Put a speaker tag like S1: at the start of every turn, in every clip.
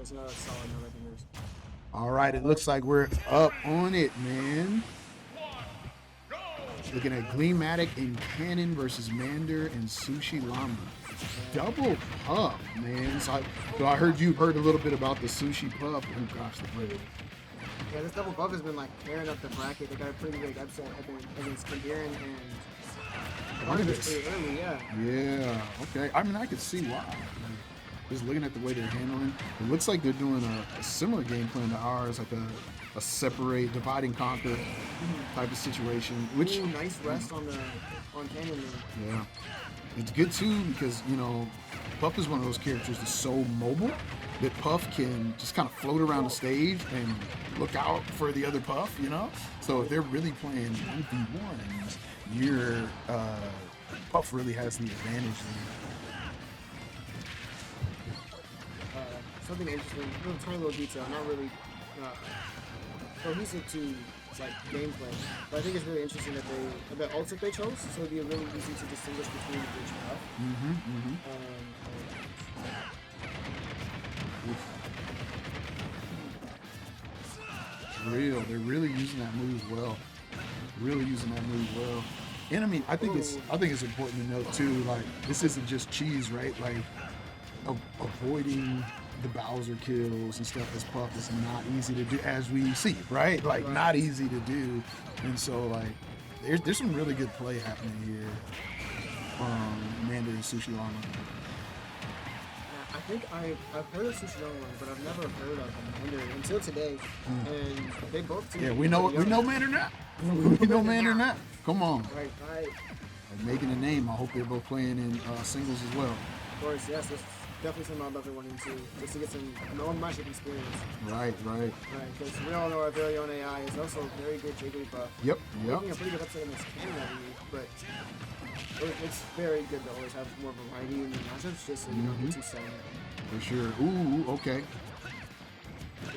S1: There's another solid no recognizers.
S2: All right, it looks like we're up on it, man. Looking at Gleamatic and Cannon versus Mander and SushiLlama. Double puff, man. So I heard you heard a little bit about the sushi puff. Oh gosh, the play.
S1: Yeah, this double buff has been like tearing up the bracket. They got a pretty big upset against Kandiran and Barnabas pretty early, yeah.
S2: Yeah, okay. I mean, I could see why. Just looking at the way they're handling, it looks like they're doing a similar game plan to ours, like a separate, divide and conquer type of situation. Which
S1: nice rest on Canyon.
S2: Yeah, it's good too because Puff is one of those characters that's so mobile that Puff can just kind of float around the stage and look out for the other Puff. So if they're really playing 1v1, your Puff really has the advantage there.
S1: Something interesting, tiny little detail, not really cohesive to like gameplay, but I think it's really interesting that the ults that they chose, so it'd be really easy to distinguish between each path.
S2: They're really using that move well. And I mean, I think it's important to note too, like this isn't just cheese, right? Like avoiding the Bowser kills and stuff as Puff is not easy to do, as we see, right? Like not easy to do, and so like there's some really good play happening here from Mander and SushiLlama.
S1: I think I've heard of SushiLlama, but I've never heard of Mander until today, and they both seem
S2: we know Mander now. We know Mander now. Come on.
S1: Right.
S2: Like making a name. I hope they're both playing in singles as well.
S1: Of course, yes. That's definitely something I'll definitely want into, just to get some no-matchup experience.
S2: Right.
S1: Because we all know our very own AI is also very good Jigglypuff.
S2: Yep.
S1: Making a pretty good upset against Cannon every week, but it's very good to always have more variety in the matchups, just so you don't get too stagnant.
S2: For sure. Ooh, okay.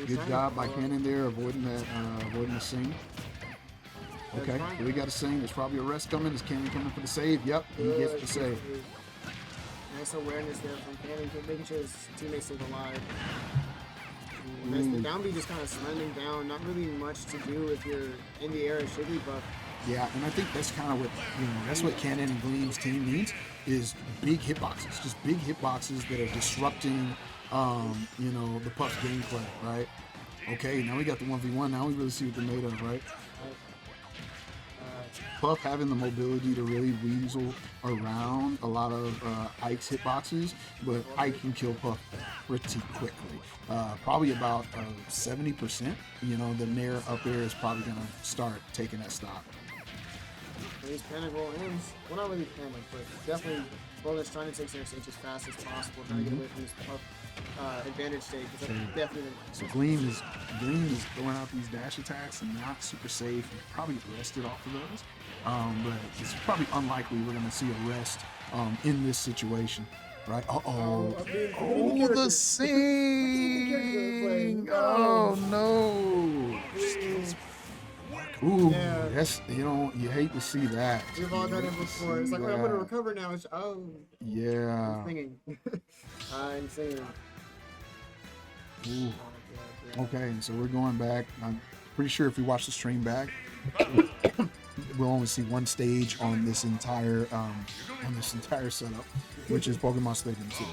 S2: Good job by Cannon there, avoiding the sing. Okay, here we got a sing. There's probably a rest coming. Is Cannon coming for the save? Yep, he gets the save.
S1: Nice awareness there from Cannon, making sure his teammates stay alive. The down B just kind of sliding down, not really much to do if you're in the air as Jigglypuff.
S2: Yeah, and I think that's kind of what that's what Cannon and Gleam's team needs is big hitboxes, just big hitboxes that are disrupting, the Puff's gameplay, right? Okay, now we got the 1v1. Now we really see what they're made of, right? Puff having the mobility to really weasel around a lot of Ike's hitboxes, but Ike can kill Puff pretty quickly. Probably about 70%. The Nair up there is probably going to start taking that stock.
S1: These panic roll ends. Well, not really panic, but definitely Roland's trying to take center stage as fast as possible, trying to get away from this Puff advantage state. Definitely.
S2: So Gleam is throwing out these dash attacks and not super safe. He's probably rested off of those, but it's probably unlikely we're going to see a rest in this situation, right? The sing! Oh no! Ooh,
S1: yeah.
S2: That's you hate to see that.
S1: We've all done it before. It's like, I'm gonna recover now.
S2: Yeah.
S1: I'm singing. I'm singing.
S2: Ooh. Okay, so we're going back. I'm pretty sure if we watch the stream back, we'll only see one stage on this entire setup, which is Pokemon Stadium 2.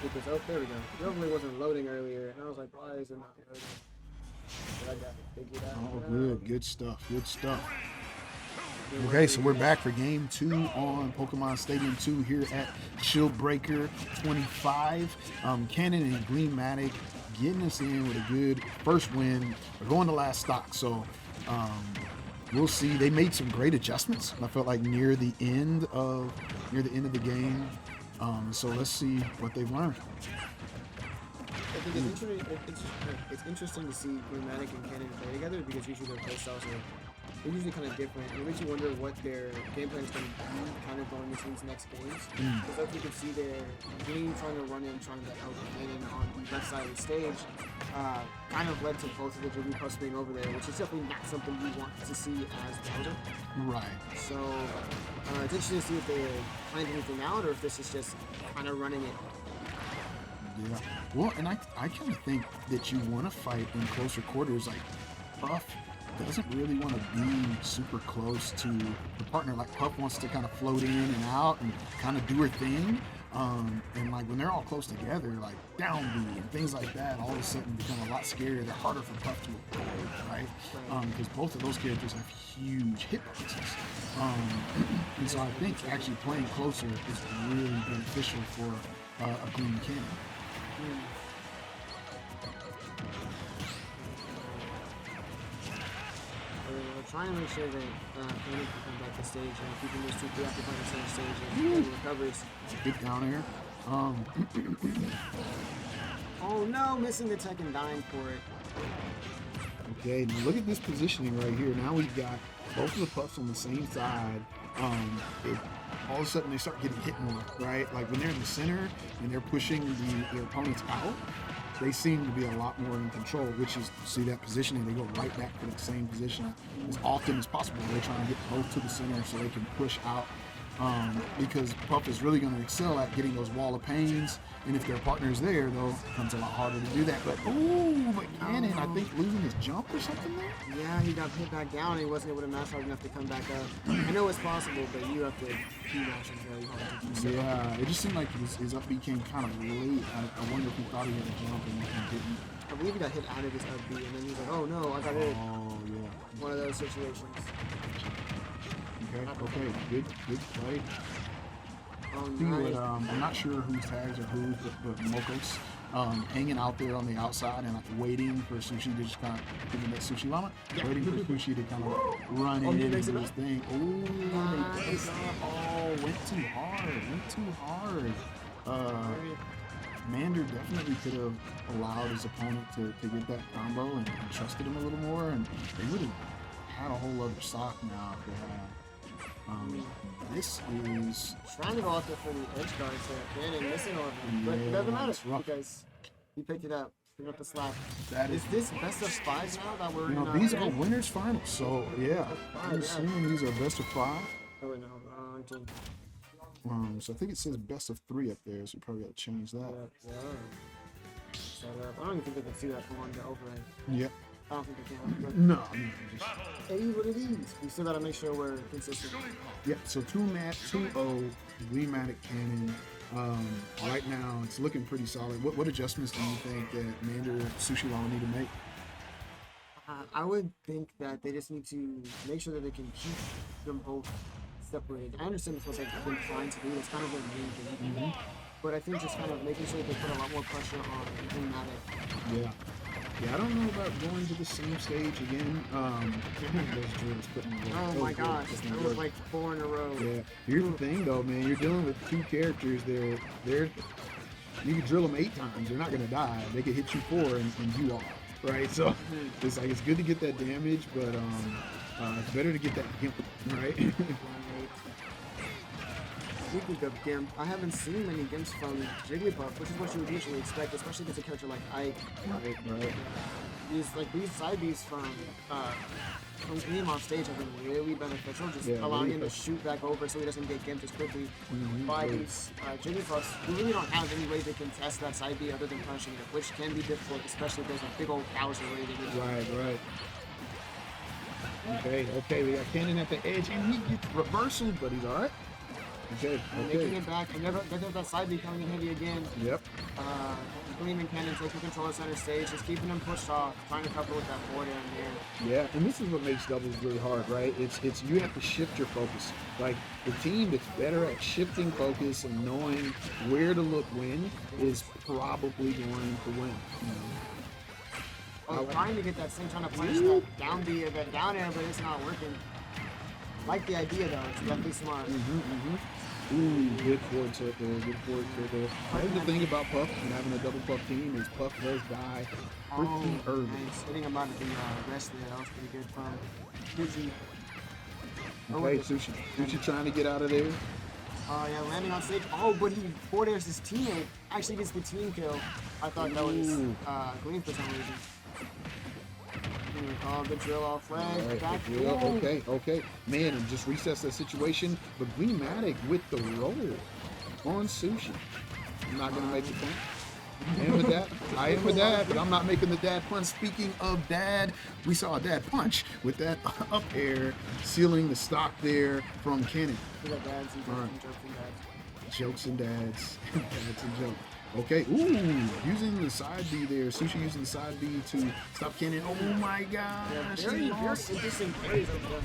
S1: Get this. Oh, there we go. It definitely wasn't loading earlier, and I was like, why is it not loading? But I got it figured out.
S2: Oh, good stuff. Okay, so we're back for game 2 on Pokemon Stadium 2 here at Shield Breaker 25. Cannon and Gleamatic getting us in with a good first win. We're going to last stock, so we'll see. They made some great adjustments. I felt like near the end of the game. So let's see what they've learned.
S1: I think it's interesting to see Gleamatic and Cannon play together because usually their playstyles are usually kind of different. It makes you wonder what their game plan is going to be kind of going into these next games. Because like you can see their Gleam trying to run in, trying to help Cannon on the left side of the stage. kind of led to both of the Jigglypuffs being over there, which is definitely not something you want to see as Bowser.
S2: Right.
S1: So it's interesting to see if they planned anything out or if this is just kind of running it.
S2: Yeah. Well, and I kind of think that you want to fight in closer quarters. Like Puff doesn't really want to be super close to the partner. Like Puff wants to kind of float in and out and kind of do her thing. And like when they're all close together, like down B and things like that, all of a sudden become a lot scarier. They're harder for Puff to avoid, right? Because both of those characters have huge hitboxes. And so I think actually playing closer is really beneficial for a Green Cannon.
S1: We're trying to make sure that Cannon can come back to stage and keeping those two preoccupied on center stage and recovers.
S2: Big down air.
S1: Oh no, missing the tech and dying for it.
S2: Okay, now look at this positioning right here. Now we've got both of the Puffs on the same side. All of a sudden they start getting hit more, right? Like when they're in the center and they're pushing their opponents out, they seem to be a lot more in control, which is, see that positioning, they go right back to that same position as often as possible. They're trying to get both to the center so they can push out, because Puff is really going to excel at getting those wall of pains, and if their partner is there, though, it becomes a lot harder to do that. But, but Cannon, I think, losing his jump or something there?
S1: Yeah, he got hit back down and he wasn't able to mash hard enough to come back up. I know it's possible, but you have to P-mash it very hard to do so.
S2: Yeah, it just seemed like his up B came kind of late. I wonder if he thought he had a jump and he didn't.
S1: I believe he got hit out of his up B, and then he's like, oh no, I got hit.
S2: Oh, yeah.
S1: One of those situations.
S2: Okay, good play.
S1: Oh,
S2: See
S1: nice.
S2: what, I'm not sure whose tags are whose, but Mokos hanging out there on the outside and like waiting for Sushi to just kind of give him that SushiLlama.
S1: Yeah.
S2: Waiting for Sushi to kind of run in and do his thing. Oh,
S1: Nice.
S2: went too hard. Mander definitely could have allowed his opponent to get that combo and trusted him a little more, and they would have had a whole other stock now if they had. This is
S1: Trying to go out there for the edge guards there, and missing all of them. But it doesn't matter because he picked it up. Picked up the slack. Is this best of 5 now that we're in?
S2: these are winners finals, so yeah. I'm assuming these are best of 5.
S1: Oh wait, no,
S2: So I think it says best of 3 up there, so we probably got to change that.
S1: yeah. Set up. I don't even think they can see that from on the overlay.
S2: Yep.
S1: I don't think they can. But
S2: No, just
S1: hey, what are these? We still gotta make sure we're consistent.
S2: yeah. So 2-0 Gleamatic Cannon. Right now it's looking pretty solid. What adjustments do you think that Mander SushiLlama need to make?
S1: I would think that they just need to make sure that they can keep them both separated. I understand it's what they've been trying to do. That's kind of their main thing. But I think just kind of making sure that they put a lot more pressure on Gleamatic.
S2: Yeah, I don't know about going to the same stage again. Those drills putting
S1: Oh my gosh, that was like 4 in a row.
S2: Yeah. Here's the thing though, man. You're dealing with 2 characters. They're you can drill them 8 times. They're not gonna die. They could hit you 4 and you are. Right? So it's like it's good to get that damage, but it's better to get that gimp, right?
S1: Speaking of Gimp, I haven't seen many Gimps from Jigglypuff, which is what you would usually expect, especially against a character like Ike.
S2: Right.
S1: These side Bs from Gleam off stage have been really beneficial, just allowing him to shoot back over so he doesn't get Gimped as quickly by these Jigglypuffs, who really don't have any way they can test that side B other than punishing it, which can be difficult, especially if there's a big old Bowser waiting.
S2: Right. Okay, we got Cannon at the edge, and he gets reversal, but he's alright. Okay.
S1: Making it back, and there's that side B coming in heavy again.
S2: Yep.
S1: Gleam and Cannon taking control of center stage, just keeping them pushed off, trying to cover with that forward air in there.
S2: Yeah, and this is what makes doubles really hard, right? It's you have to shift your focus. Like the team that's better at shifting focus and knowing where to look when is probably going to win.
S1: Trying to get that same, trying to punish that down B or that down air, but it's not working. Like the idea though, it's definitely smart.
S2: Ooh, good forward tilt there, good forward tilt there. I think the thing about Puff and having a double Puff team is Puff does die pretty early.
S1: Nice. Hitting him out of the rest there, that was pretty good from Sushi.
S2: Okay, Sushi trying to get out of there.
S1: Yeah, landing on stage. Oh, but he forward airs his teammate. Actually gets the team kill. I thought that was Gleam for some reason. Oh, the drill off flag.
S2: All right,
S1: Back.
S2: the drill. Okay. Man, and just resets that situation. But Gleamatic with the roll on Sushi. I'm not going to make the point. I am with that, but I'm not making the dad punch. Speaking of dad, we saw a dad punch with that up air, sealing the stock there from Cannon.
S1: We got dads and
S2: All right.
S1: jokes and dads.
S2: Jokes and dads. Dads and jokes. Okay, ooh, using the side B there. Sushi using the side B to stop Cannon. Oh my gosh.
S1: Yeah,
S2: he
S1: very
S2: lost.
S1: interesting plays over there.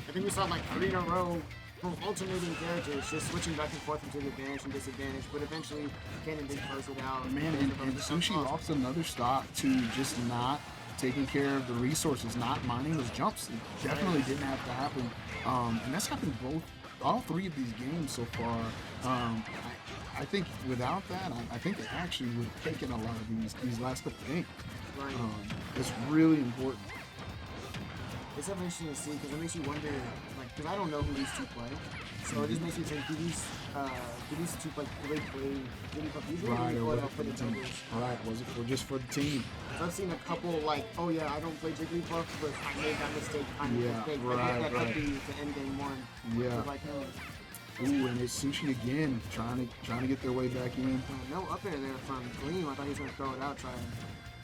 S1: I think we saw like 3 in a row from alternating characters, just switching back and forth into the advantage and disadvantage, but eventually Cannon did close it out.
S2: Man, and Sushi lost another stock to just not taking care of the resources, not mining those jumps. It definitely didn't have to happen. And that's happened all 3 of these games so far. I think without that, I think they actually would have taken a lot of these last couple games.
S1: Right.
S2: It's really important.
S1: It's definitely interesting to see because it makes you wonder, like, because I don't know who these 2 play, so it just makes you think, do these 2 like do they play Jigglypuff usually,
S2: Right,
S1: or
S2: or
S1: they
S2: was it for
S1: play
S2: the
S1: the
S2: team?
S1: doubles?
S2: Right, was it for just for the team?
S1: So I've seen a couple like, oh yeah, I don't play Jigglypuff, but I made that mistake kind of
S2: Yeah,
S1: mistake. I
S2: right,
S1: think that
S2: right.
S1: could be the end game 1.
S2: Yeah.
S1: But like, no,
S2: Ooh, and it's Sushi again, trying to get their way back in.
S1: no up air there from Gleam. I thought he was gonna throw it out, try and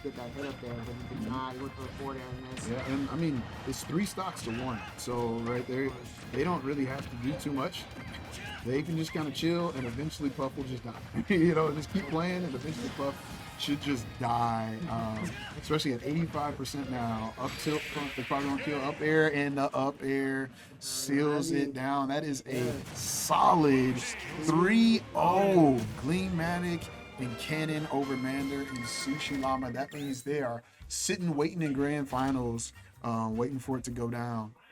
S1: get that hit up there, but he did not. He went for a forward air and missed.
S2: Yeah, and I mean, it's 3 stocks to 1. So right there, they don't really have to do too much. They can just kind of chill, and eventually Puff will just die. Just keep playing, and eventually Puff should just die. Especially at 85% now. Up tilt front, they're probably gonna kill up air, and the up air seals it down. That is a solid 3-0. Gleamatic and Cannon over Mander and SushiLlama. That means they are sitting, waiting in grand finals, waiting for it to go down.